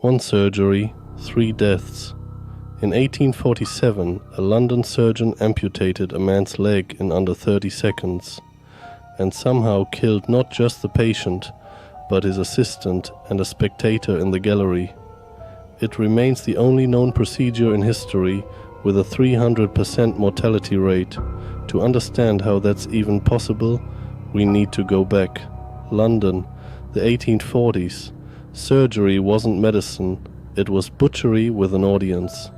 One surgery, 3 deaths. In 1847, a London surgeon amputated a man's leg in under 30 seconds, and somehow killed not just the patient, but his assistant and a spectator in the gallery. It remains the only known procedure in history with a 300% mortality rate. To understand how that's even possible, we need to go back. London, the 1840s. Surgery wasn't medicine, it was butchery with an audience.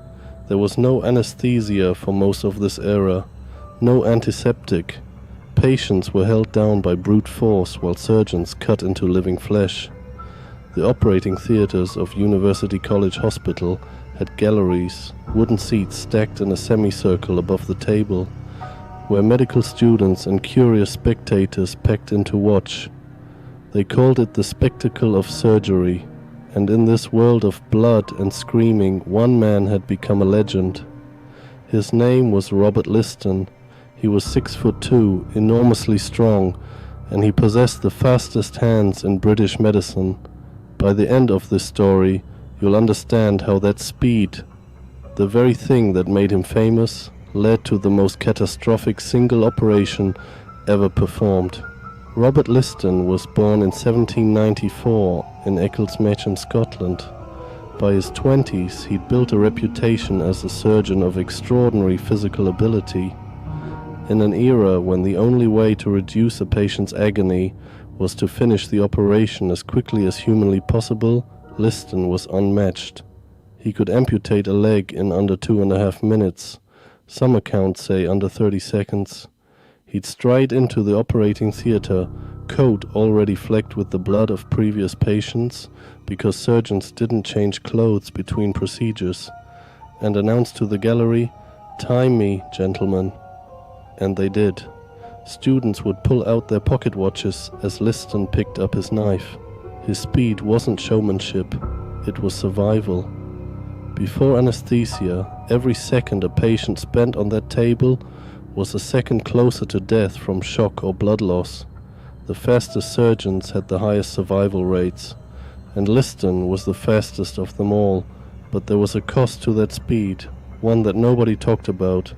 There was no anesthesia for most of this era, no antiseptic. Patients were held down by brute force while surgeons cut into living flesh. The operating theaters of University College Hospital had galleries, wooden seats stacked in a semicircle above the table, where medical students and curious spectators packed in to watch. They called it the spectacle of surgery, and in this world of blood and screaming, one man had become a legend. His name was Robert Liston. He was 6'2", enormously strong, and he possessed the fastest hands in British medicine. By the end of this story, you'll understand how that speed, the very thing that made him famous, led to the most catastrophic single operation ever performed. Robert Liston was born in 1794 in Ecclesmachan, Scotland. By his 20s, he'd built a reputation as a surgeon of extraordinary physical ability. In an era when the only way to reduce a patient's agony was to finish the operation as quickly as humanly possible, Liston was unmatched. He could amputate a leg in under 2.5 minutes. Some accounts say under 30 seconds. He'd stride into the operating theater, coat already flecked with the blood of previous patients, because surgeons didn't change clothes between procedures, and announce to the gallery, "Time me, gentlemen." And they did. Students would pull out their pocket watches as Liston picked up his knife. His speed wasn't showmanship, it was survival. Before anesthesia, every second a patient spent on that table was a second closer to death from shock or blood loss. The fastest surgeons had the highest survival rates, and Liston was the fastest of them all, but there was a cost to that speed, one that nobody talked about,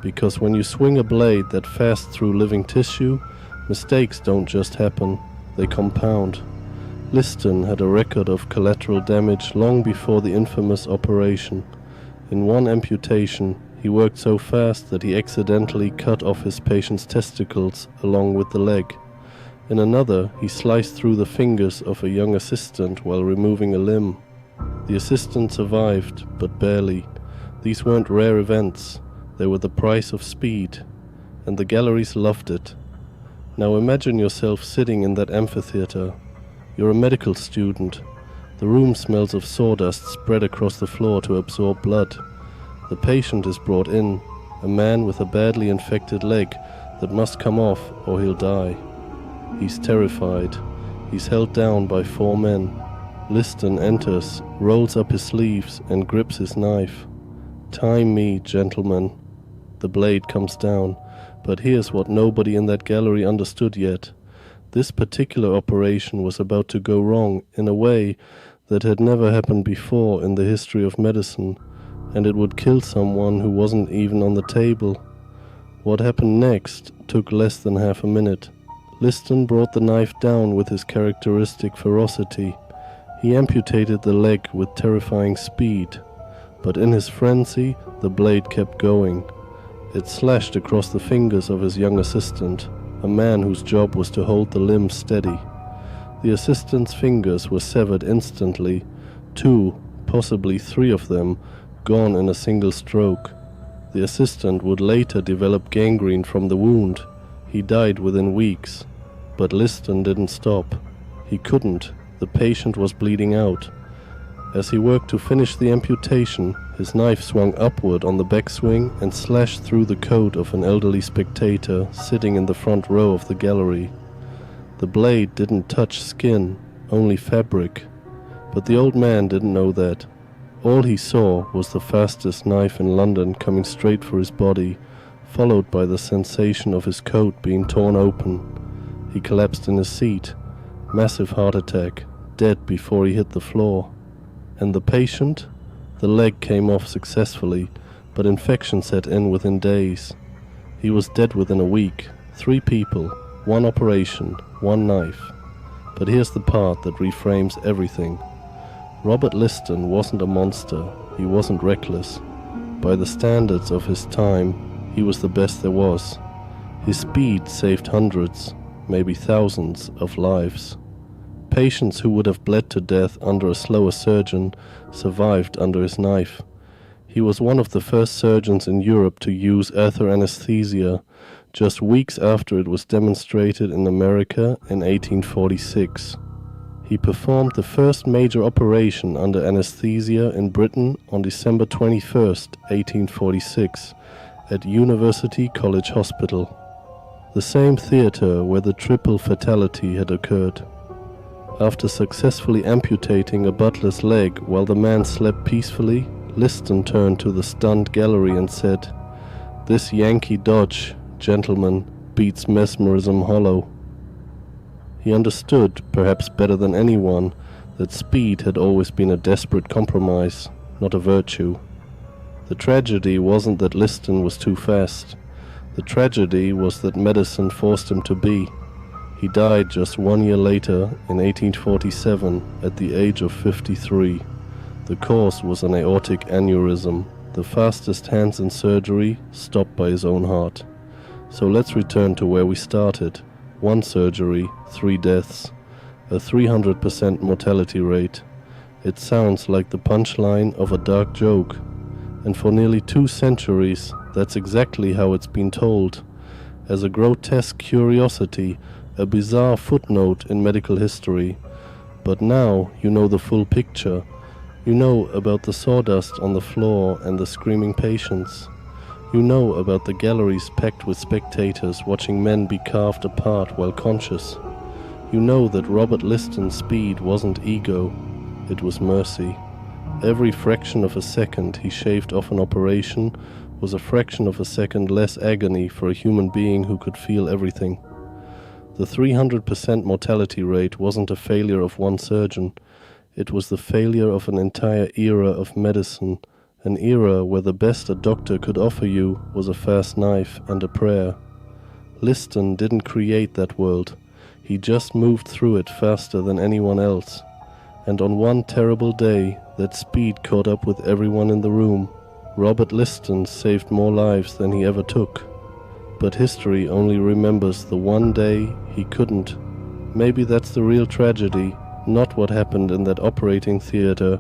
because when you swing a blade that fast through living tissue, mistakes don't just happen, they compound. Liston had a record of collateral damage long before the infamous operation. In one amputation, he worked so fast that he accidentally cut off his patient's testicles along with the leg. In another, he sliced through the fingers of a young assistant while removing a limb. The assistant survived, but barely. These weren't rare events, they were the price of speed, and the galleries loved it. Now imagine yourself sitting in that amphitheater. You're a medical student. The room smells of sawdust spread across the floor to absorb blood. The patient is brought in, a man with a badly infected leg that must come off or he'll die. He's terrified. He's held down by 4 men. Liston enters, rolls up his sleeves and grips his knife. "Time me, gentlemen." The blade comes down, but here's what nobody in that gallery understood yet. This particular operation was about to go wrong in a way that had never happened before in the history of medicine, and it would kill someone who wasn't even on the table. What happened next took less than half a minute. Liston brought the knife down with his characteristic ferocity. He amputated the leg with terrifying speed, but in his frenzy, the blade kept going. It slashed across the fingers of his young assistant, a man whose job was to hold the limb steady. The assistant's fingers were severed instantly, 2, possibly 3 of them, gone in a single stroke. The assistant would later develop gangrene from the wound. He died within weeks. But Liston didn't stop. He couldn't. The patient was bleeding out. As he worked to finish the amputation, his knife swung upward on the backswing and slashed through the coat of an elderly spectator sitting in the front row of the gallery. The blade didn't touch skin, only fabric. But the old man didn't know that. All he saw was the fastest knife in London coming straight for his body, followed by the sensation of his coat being torn open. He collapsed in his seat, massive heart attack, dead before he hit the floor. And the patient? The leg came off successfully, but infection set in within days. He was dead within a week. 3 people, 1 operation, 1 knife. But here's the part that reframes everything. Robert Liston wasn't a monster. He wasn't reckless. By the standards of his time, he was the best there was. His speed saved hundreds, maybe thousands, of lives. Patients who would have bled to death under a slower surgeon survived under his knife. He was one of the first surgeons in Europe to use ether anesthesia, just weeks after it was demonstrated in America in 1846. He performed the first major operation under anesthesia in Britain on December 21, 1846, at University College Hospital, the same theater where the triple fatality had occurred. After successfully amputating a butler's leg while the man slept peacefully, Liston turned to the stunned gallery and said, "This Yankee dodge, gentlemen, beats mesmerism hollow." He understood, perhaps better than anyone, that speed had always been a desperate compromise, not a virtue. The tragedy wasn't that Liston was too fast. The tragedy was that medicine forced him to be. He died just 1 year later, in 1847, at the age of 53. The cause was an aortic aneurysm, the fastest hands in surgery, stopped by his own heart. So let's return to where we started. 1 surgery, 3 deaths, a 300% mortality rate. It sounds like the punchline of a dark joke. And for nearly 2 centuries, that's exactly how it's been told. As a grotesque curiosity, a bizarre footnote in medical history. But now you know the full picture. You know about the sawdust on the floor and the screaming patients. You know about the galleries packed with spectators watching men be carved apart while conscious. You know that Robert Liston's speed wasn't ego, it was mercy. Every fraction of a second he shaved off an operation was a fraction of a second less agony for a human being who could feel everything. The 300% mortality rate wasn't a failure of 1 surgeon. It was the failure of an entire era of medicine, an era where the best a doctor could offer you was a fast knife and a prayer. Liston didn't create that world. He just moved through it faster than anyone else. And on one terrible day, that speed caught up with everyone in the room. Robert Liston saved more lives than he ever took. But history only remembers the one day he couldn't. Maybe that's the real tragedy, not what happened in that operating theater,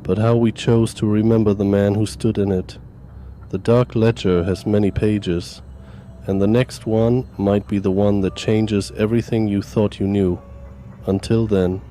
but how we chose to remember the man who stood in it. The dark ledger has many pages, and the next one might be the one that changes everything you thought you knew. Until then,